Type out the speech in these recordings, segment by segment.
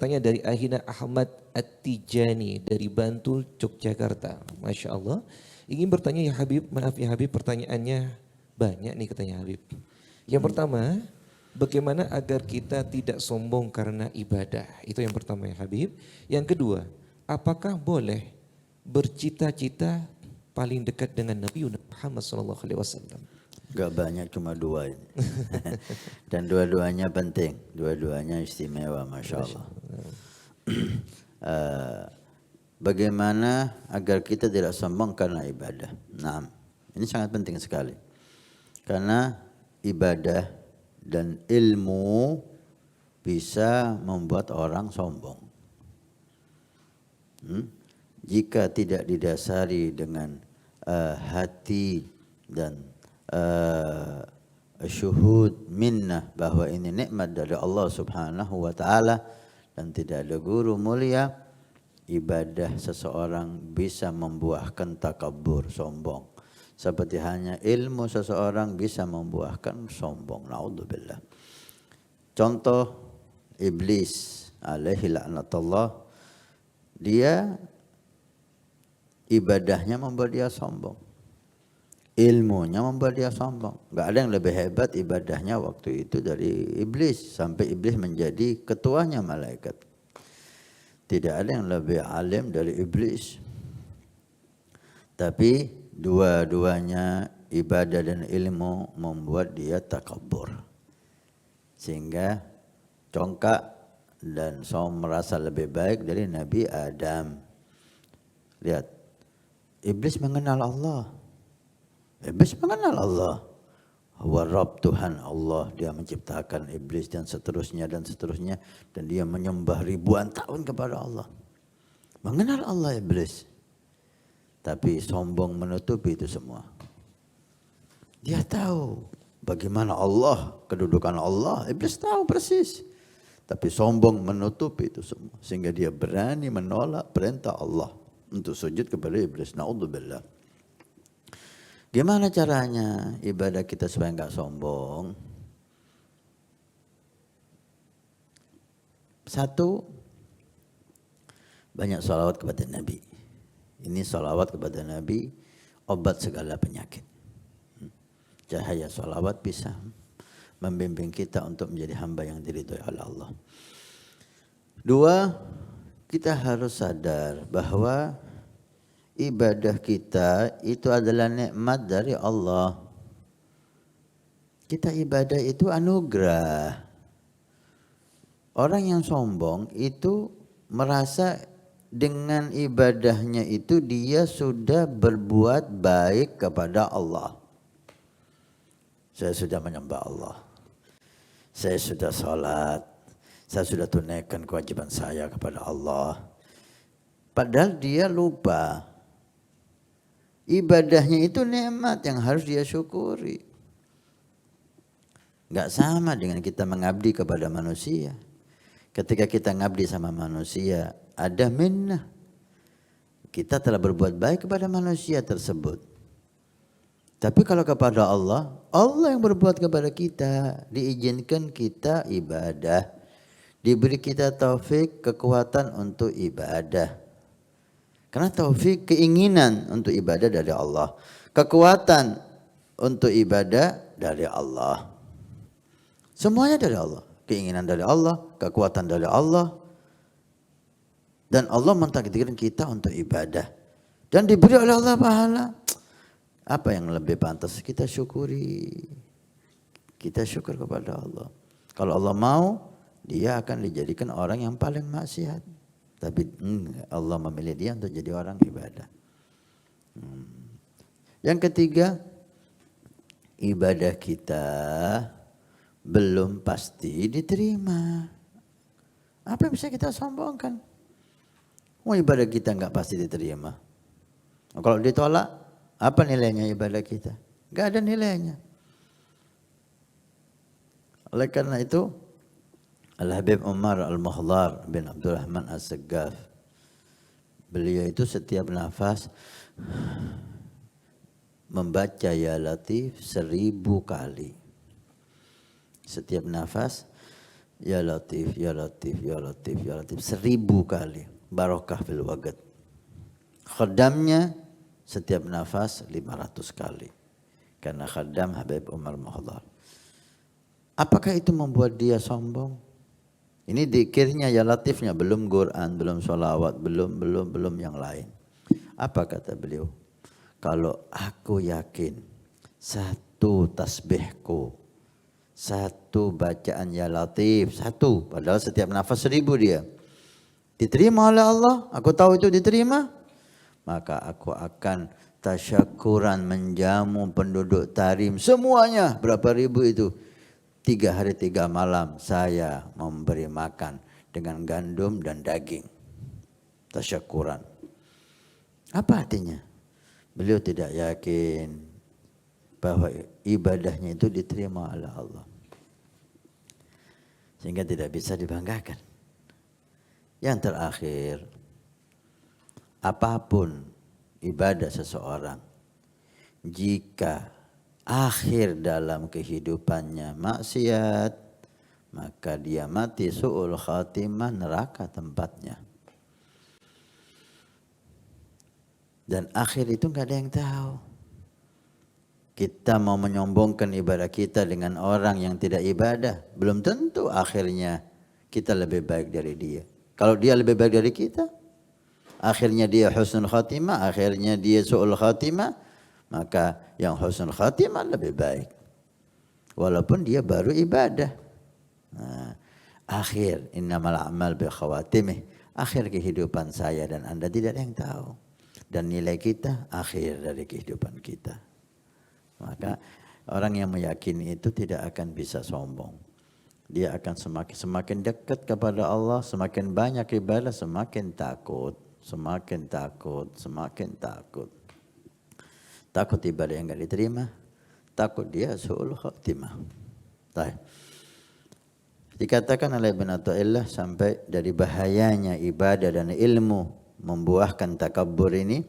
bertanya dari Ahina Ahmad At-Tijani dari Bantul, Yogyakarta. Masya Allah. Ingin bertanya ya Habib, maaf ya Habib, pertanyaannya banyak nih katanya Habib. Yang pertama, bagaimana agar kita tidak sombong karena ibadah? Itu yang pertama ya Habib. Yang kedua, apakah boleh bercita-cita paling dekat dengan Nabi Muhammad SAW? Gak banyak, cuma dua ini. Dan dua-duanya penting, dua-duanya istimewa, Masya Allah. Bagaimana agar kita tidak sombong karena ibadah? Nah, ini sangat penting sekali. Karena ibadah dan ilmu bisa membuat orang sombong. Jika tidak didasari dengan hati dan syuhud minnah bahwa ini nikmat dari Allah Subhanahu wa taala dan tidak ada guru mulia, ibadah seseorang bisa membuahkan takabur, sombong. Seperti hanya ilmu seseorang bisa membuahkan sombong. Naudzubillah. Contoh iblis alaihi laknatullah, dia ibadahnya membuat dia sombong. Ilmunya membuat dia sombong. Gak ada yang lebih hebat ibadahnya waktu itu dari iblis. Sampai iblis menjadi ketuanya malaikat. Tidak ada yang lebih alim dari iblis. Tapi dua-duanya ibadah dan ilmu membuat dia takabur. Sehingga congkak dan merasa lebih baik dari Nabi Adam. Lihat, iblis mengenal Allah. Iblis mengenal Allah. Wa Rabb, Tuhan Allah. Dia menciptakan iblis dan seterusnya dan seterusnya. Dan dia menyembah ribuan tahun kepada Allah. Mengenal Allah iblis. Tapi sombong menutupi itu semua. Dia tahu bagaimana Allah, kedudukan Allah. Iblis tahu persis. Tapi sombong menutupi itu semua. Sehingga dia berani menolak perintah Allah untuk sujud kepada iblis. Na'udzubillah. Gimana caranya ibadah kita supaya enggak sombong? Satu, banyak sholawat kepada Nabi. Ini sholawat kepada Nabi, obat segala penyakit. Cahaya sholawat bisa membimbing kita untuk menjadi hamba yang diridhoi oleh Allah. Dua, kita harus sadar bahwa ibadah kita itu adalah nikmat dari Allah. Kita ibadah itu anugerah. Orang yang sombong itu merasa dengan ibadahnya itu dia sudah berbuat baik kepada Allah. Saya sudah menyembah Allah. Saya sudah sholat. Saya sudah tunaikan kewajiban saya kepada Allah. Padahal dia lupa. Ibadahnya itu nikmat yang harus dia syukuri. Enggak sama dengan kita mengabdi kepada manusia. Ketika kita ngabdi sama manusia, ada minnah. Kita telah berbuat baik kepada manusia tersebut. Tapi kalau kepada Allah, Allah yang berbuat kepada kita, diizinkan kita ibadah. Diberi kita taufik, kekuatan untuk ibadah. Karena taufik keinginan untuk ibadah dari Allah. Kekuatan untuk ibadah dari Allah. Semuanya dari Allah. Keinginan dari Allah, kekuatan dari Allah. Dan Allah mentakdirkan kita untuk ibadah. Dan diberi oleh Allah pahala. Apa yang lebih pantas? Kita syukuri. Kita syukur kepada Allah. Kalau Allah mau, dia akan dijadikan orang yang paling maksiat. Tapi Allah memilih dia untuk jadi orang ibadah. Yang ketiga, ibadah kita belum pasti diterima. Apa yang bisa kita sombongkan? Ibadah kita enggak pasti diterima. Kalau ditolak, apa nilainya ibadah kita? Enggak ada nilainya. Oleh karena itu, Al-Habib Umar Al-Muhdar bin Abdurrahman As-Saggaf, beliau itu setiap nafas membaca Ya Latif 1000 kali. Setiap nafas Ya Latif, Ya Latif, Ya Latif, Ya Latif. 1000 kali. Barokah fil waqt. Khaddamnya setiap nafas 500 kali. Karena khaddam Habib Umar Muhdar. Apakah itu membuat dia sombong? Ini dikirnya ya Latifnya, belum Quran, belum sholawat, belum yang lain. Apa kata beliau? Kalau aku yakin satu tasbihku, satu bacaan ya Latif, satu, padahal setiap nafas 1000 dia. Diterima oleh Allah, aku tahu itu diterima. Maka aku akan tasyakuran menjamu penduduk Tarim semuanya, berapa ribu itu. 3 hari 3 malam saya memberi makan dengan gandum dan daging. Tasyakuran. Apa artinya? Beliau tidak yakin bahwa ibadahnya itu diterima oleh Allah. Sehingga tidak bisa dibanggakan. Yang terakhir, apapun ibadah seseorang, jika akhir dalam kehidupannya maksiat, maka dia mati su'ul khatimah, neraka tempatnya. Dan akhir itu nggak ada yang tahu. Kita mau menyombongkan ibadah kita dengan orang yang tidak ibadah, belum tentu akhirnya kita lebih baik dari dia. Kalau dia lebih baik dari kita, akhirnya dia husnul khatimah, akhirnya dia su'ul khatimah, maka yang husnul khatimah lebih baik. Walaupun dia baru ibadah. Nah, akhir innamal a'mal bi khawatimih. Akhir kehidupan saya dan Anda tidak ada yang tahu. Dan nilai kita akhir dari kehidupan kita. Maka orang yang meyakini itu tidak akan bisa sombong. Dia akan semakin dekat kepada Allah, semakin banyak ibadah, semakin takut, semakin takut, semakin takut. Takut ibadah yang enggak diterima, takut dia su'ul khatimah. Baik. Dikatakan oleh Ibn Athaillah sampai dari bahayanya ibadah dan ilmu membuahkan takabbur ini,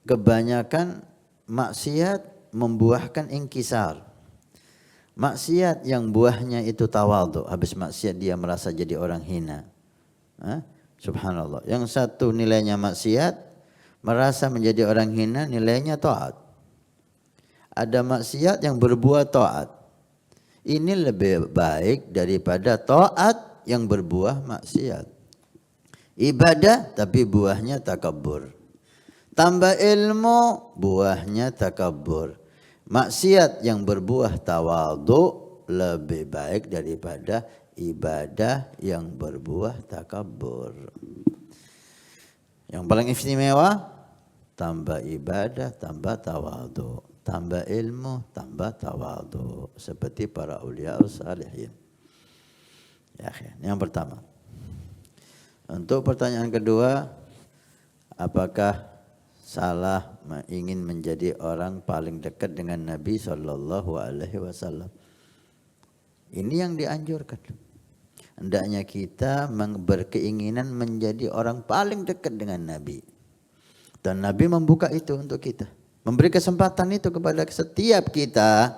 kebanyakan maksiat membuahkan inkisar. Maksiat yang buahnya itu tawadhu, habis maksiat dia merasa jadi orang hina. Subhanallah. Yang satu nilainya maksiat, merasa menjadi orang hina, nilainya taat. Ada maksiat yang berbuah taat. Ini lebih baik daripada taat yang berbuah maksiat. Ibadah tapi buahnya takabbur. Tambah ilmu, buahnya takabbur. Maksiat yang berbuah tawadhu lebih baik daripada ibadah yang berbuah takabbur. Yang paling istimewa, tambah ibadah, tambah tawadhu. Tambah ilmu, tambah tawadhu. Seperti para awliya salihin. Ya, yang pertama. Untuk pertanyaan kedua, apakah salah ingin menjadi orang paling dekat dengan Nabi Sallallahu Alaihi Wasallam? Ini yang dianjurkan. Hendaknya kita berkeinginan menjadi orang paling dekat dengan Nabi. Dan Nabi membuka itu untuk kita. Memberi kesempatan itu kepada setiap kita.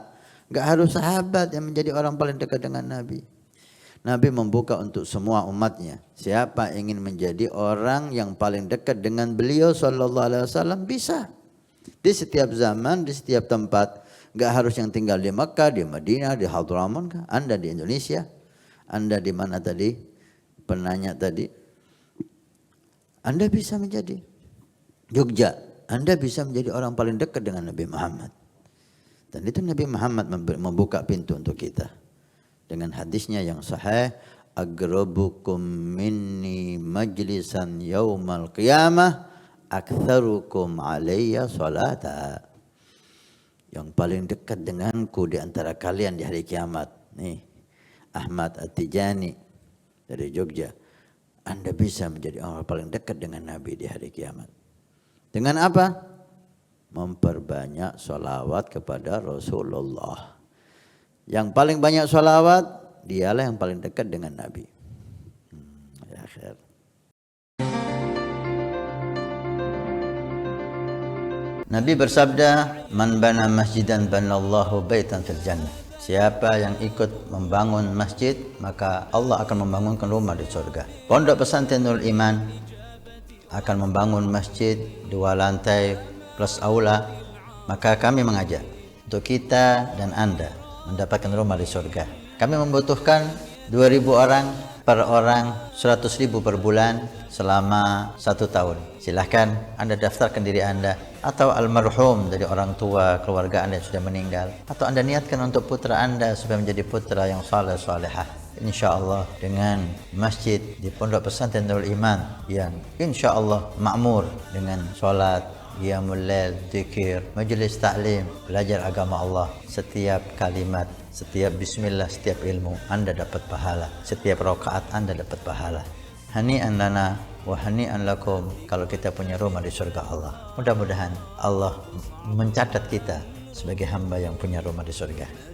Enggak harus sahabat yang menjadi orang paling dekat dengan Nabi. Nabi membuka untuk semua umatnya. Siapa ingin menjadi orang yang paling dekat dengan beliau Sallallahu Alaihi Wasallam, bisa. Di setiap zaman, di setiap tempat. Enggak harus yang tinggal di Makkah, di Madinah, di Hadramaut. Anda di Indonesia. Anda di mana tadi? Penanya tadi. Anda bisa menjadi Jogja. Anda bisa menjadi orang paling dekat dengan Nabi Muhammad. Dan itu Nabi Muhammad membuka pintu untuk kita. Dengan hadisnya yang sahih, agrabukum minni majlisan yaumal qiyamah aktsarukum alayya salata. Yang paling dekat denganku di antara kalian di hari kiamat. Nih, Ahmad At-Tijani dari Jogja. Anda bisa menjadi orang paling dekat dengan Nabi di hari kiamat. Dengan apa? Memperbanyak salawat kepada Rasulullah. Yang paling banyak salawat, dialah yang paling dekat dengan Nabi. Ya akhir. Nabi bersabda, "Man bana masjidan banallahu baitan fil jannah." Siapa yang ikut membangun masjid, maka Allah akan membangunkan rumah di surga. Pondok Pesantren Nurul Iman akan membangun masjid 2 lantai plus aula. Maka kami mengajak untuk kita dan Anda mendapatkan rumah di surga. Kami membutuhkan 2.000 orang per orang, 100.000 per bulan selama 1 tahun. Silahkan Anda daftarkan diri Anda atau almarhum dari orang tua keluarga Anda yang sudah meninggal, atau Anda niatkan untuk putra Anda supaya menjadi putra yang saleh salehah. InsyaAllah dengan masjid di Pondok Pesantren Nurul Iman yang insyaAllah makmur dengan sholat, qiyamul lail, zikir, majlis taklim, belajar agama Allah. Setiap kalimat, setiap bismillah, setiap ilmu Anda dapat pahala. Setiap rakaat Anda dapat pahala. Hani'an lana wa hani'an lakum kalau kita punya rumah di surga Allah. Mudah-mudahan Allah mencatat kita sebagai hamba yang punya rumah di surga.